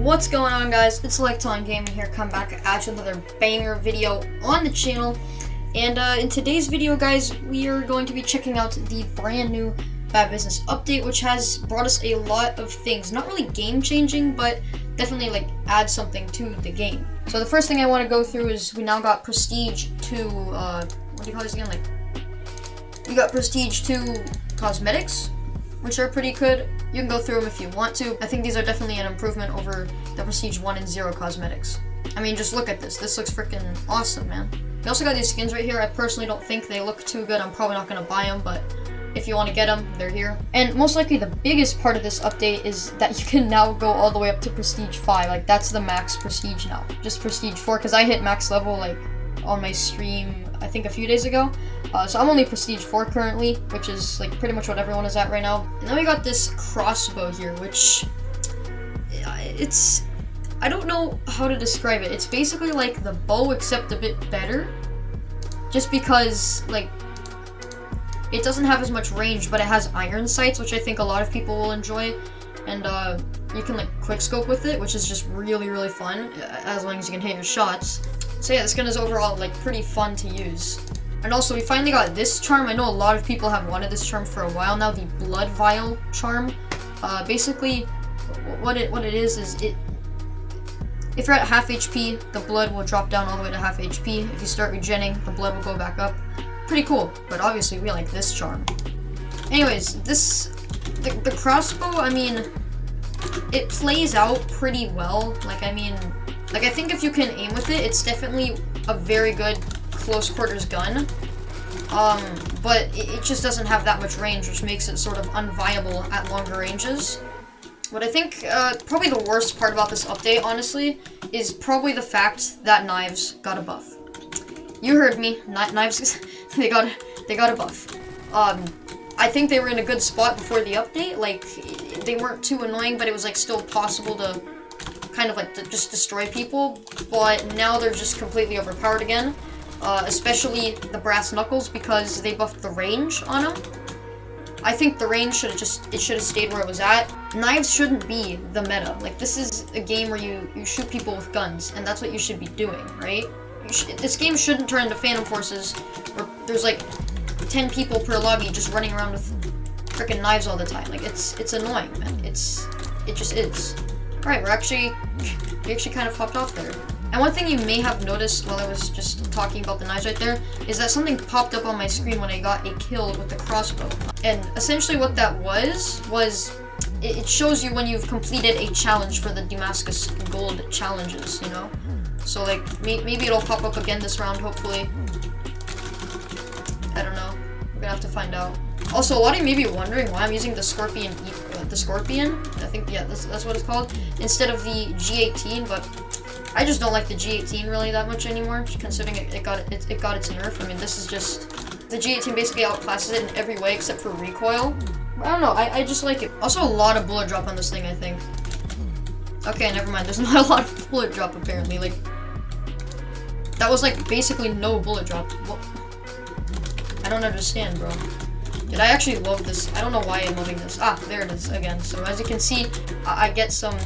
What's going on, guys? It's Electron Gaming here, come back at you with another banger video on the channel. And in today's video, guys, we are going to be checking out the brand new Bad Business update, which has brought us a lot of things. Not really game-changing, but definitely like add something to the game. So the first thing I want to go through is we now got Prestige 2, what do you call this again? Like, you got Prestige 2 cosmetics, which are pretty good. You can go through them if you want to. I think these are definitely an improvement over the Prestige 1 and 0 cosmetics. I mean, just look at this. This looks freaking awesome, man. We also got these skins right here. I personally don't think they look too good. I'm probably not going to buy them, but if you want to get them, they're here. And most likely the biggest part of this update is that you can now go all the way up to Prestige 5. Like, that's the max Prestige now. Just Prestige 4, because I hit max level, like, on my stream, I think a few days ago. So I'm only Prestige 4 currently, which is like pretty much what everyone is at right now. And then we got this Crossbow here, which I don't know how to describe it. It's basically like the bow except a bit better, just because like it doesn't have as much range, but it has iron sights, which I think a lot of people will enjoy. And you can like quick scope with it, which is just really fun, as long as you can hit your shots. So yeah, this gun is overall like pretty fun to use. And also, we finally got this charm. I know a lot of people have wanted this charm for a while now, the Blood Vial charm. Basically, what it is it, if you're at half HP, the blood will drop down all the way to half HP. If you start regenning, the blood will go back up. Pretty cool, but obviously we like this charm. Anyways, the crossbow, I mean, it plays out pretty well. Like, I mean, like, I think if you can aim with it, it's definitely a very good close quarters gun, but it just doesn't have that much range, which makes it sort of unviable at longer ranges. What I think probably the worst part about this update, honestly, is probably the fact that knives got a buff. You heard me, knives, they got a buff. I think they were in a good spot before the update. Like, they weren't too annoying, but it was like still possible to kind of like just destroy people, but now they're just completely overpowered again. Especially the brass knuckles, because they buffed the range on them. I think the range should have stayed where it was at. Knives shouldn't be the meta. Like, this is a game where you shoot people with guns, and that's what you should be doing, right? This game shouldn't turn into Phantom Forces, where there's like 10 people per lobby just running around with freaking knives all the time. Like, it's annoying, man. It just is. Alright, we actually kind of popped off there. And one thing you may have noticed while I was just talking about the knives right there is that something popped up on my screen when I got a kill with the crossbow. And essentially what that was it shows you when you've completed a challenge for the Damascus Gold challenges, you know? So like, maybe it'll pop up again this round, hopefully. I don't know. We're gonna have to find out. Also, a lot of you may be wondering why I'm using the Scorpion, I think, yeah, that's what it's called, instead of the G18, but I just don't like the G18 really that much anymore, considering it got its nerf. I mean, this is just, the G18 basically outclasses it in every way except for recoil. I don't know, I just like it. Also, a lot of bullet drop on this thing, I think. Okay, never mind, there's not a lot of bullet drop apparently. Like, that was like basically no bullet drop. What? I don't understand, bro. Dude, I actually love this. I don't know why I'm loving this. Ah, there it is again. So as you can see, I get some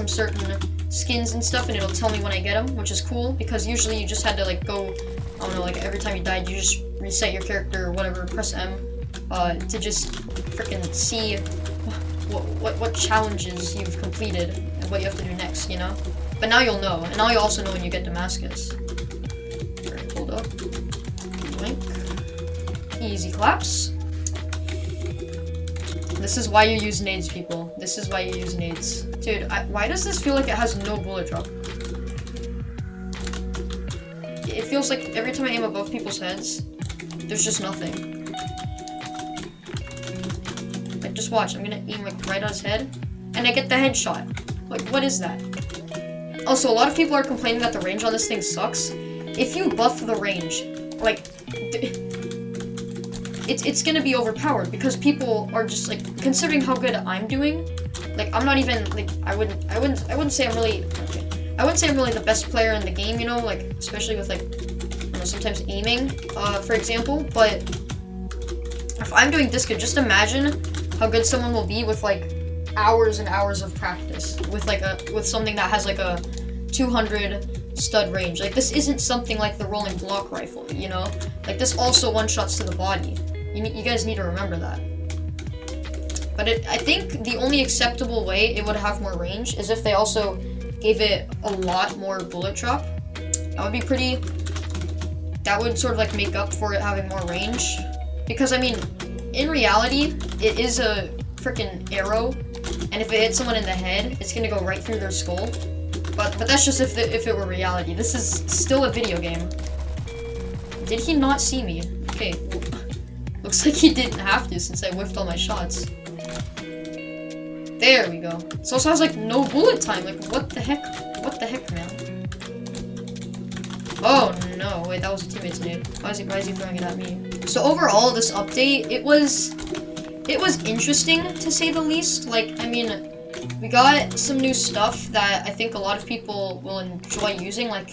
certain skins and stuff, and it'll tell me when I get them, which is cool, because usually you just had to like go, I don't know, like every time you died, you just reset your character or whatever, press M, to just freaking see what challenges you've completed and what you have to do next, you know? But now you'll know, and now you'll also know when you get Damascus. Alright, hold up. Blink. Easy claps. This is why you use nades, people. This is why you use nades. Dude, why does this feel like it has no bullet drop? It feels like every time I aim above people's heads, there's just nothing. Like, just watch. I'm gonna aim like right on his head, and I get the headshot. Like, what is that? Also, a lot of people are complaining that the range on this thing sucks. If you buff the range, like, it's gonna be overpowered, because people are just like, considering how good I'm doing, like, I'm not even like, I wouldn't say I'm really the best player in the game, you know, like, especially with like, I don't know, sometimes aiming, for example. But if I'm doing this good, just imagine how good someone will be with like hours and hours of practice with something that has like a 200 stud range. Like, this isn't something like the rolling block rifle, you know? Like, this also one-shots to the body. You guys need to remember that. But I think the only acceptable way it would have more range is if they also gave it a lot more bullet drop. That would be pretty... That would sort of like make up for it having more range. Because, I mean, in reality, it is a freaking arrow. And if it hits someone in the head, it's gonna go right through their skull. But that's just if it were reality. This is still a video game. Did he not see me? Okay. Looks like he didn't have to since I whiffed all my shots. There we go. It also has like no bullet time. Like, what the heck? What the heck, man? Oh no, wait, that was a teammate's nade. Why is he throwing it at me? So overall, this update, it was interesting to say the least. Like, I mean, we got some new stuff that I think a lot of people will enjoy using, like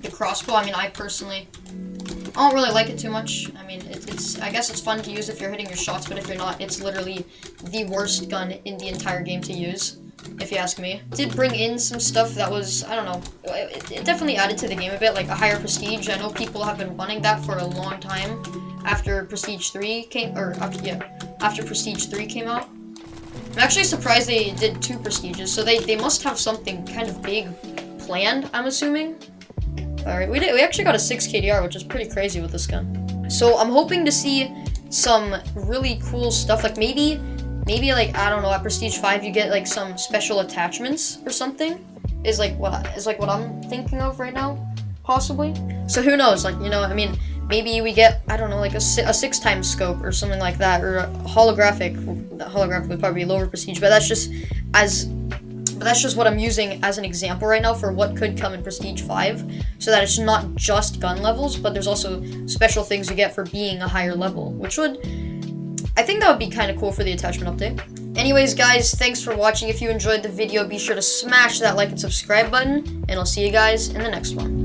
the crossbow. I mean, I personally, I don't really like it too much. I mean, I guess it's fun to use if you're hitting your shots, but if you're not, it's literally the worst gun in the entire game to use, if you ask me. It did bring in some stuff that was, I don't know, it definitely added to the game a bit, like a higher prestige. I know people have been wanting that for a long time after Prestige 3 came, or after Prestige 3 came out. I'm actually surprised they did 2 prestiges, so they must have something kind of big planned, I'm assuming. Alright, we actually got a 6 KDR, which is pretty crazy with this gun. So I'm hoping to see some really cool stuff, like maybe like, I don't know, at Prestige 5 you get like some special attachments or something, is like what I'm thinking of right now, possibly. So who knows, like, you know, I mean, maybe we get, I don't know, like a 6x scope or something like that, or a holographic. The holographic would probably be lower prestige, but that's just what I'm using as an example right now for what could come in Prestige 5, so that it's not just gun levels, but there's also special things you get for being a higher level, which would, I think that would be kind of cool for the attachment update. Anyways, guys, thanks for watching. If you enjoyed the video, be sure to smash that like and subscribe button, and I'll see you guys in the next one.